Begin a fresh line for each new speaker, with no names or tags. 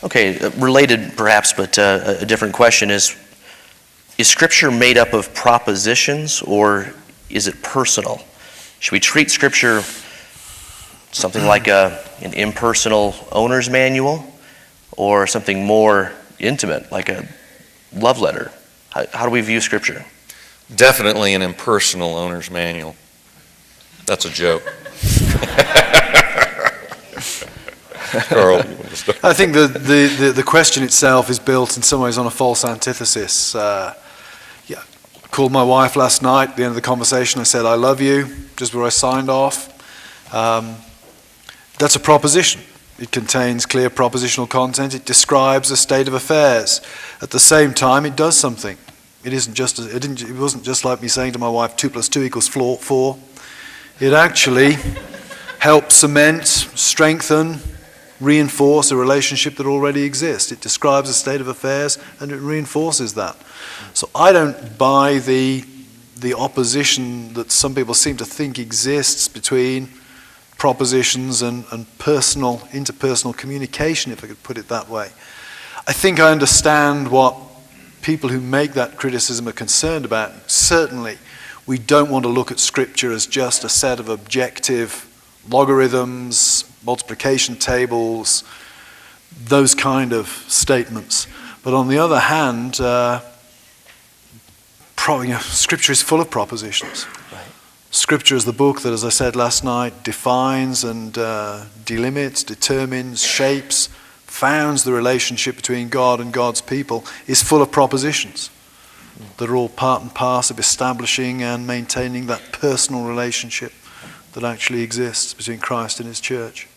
Okay, related perhaps, but a different question is Scripture made up of propositions or is it personal? Should we treat Scripture something like an impersonal owner's manual or something more intimate, like a love letter? How do we view Scripture?
Definitely an impersonal owner's manual. That's a joke. Carl, you want to start?
I think the question itself is built in some ways on a false antithesis. I called my wife last night. At the end of the conversation, I said, "I love you," just before I signed off. That's a proposition. It contains clear propositional content. It describes a state of affairs. At the same time, it does something. It wasn't just like me saying to my wife, 2 + 2 = 4. It actually helps cement, strengthen, reinforce a relationship that already exists. It describes a state of affairs and it reinforces that. So I don't buy the opposition that some people seem to think exists between propositions and interpersonal communication, if I could put it that way. I think I understand what people who make that criticism are concerned about. Certainly, we don't want to look at Scripture as just a set of objective logarithms, multiplication tables, those kind of statements. But on the other hand, Scripture is full of propositions.
Right.
Scripture is the book that, as I said last night, defines and delimits, determines, shapes, founds the relationship between God and God's people, is full of propositions that are all part and parcel of establishing and maintaining that personal relationship that actually exists between Christ and his church.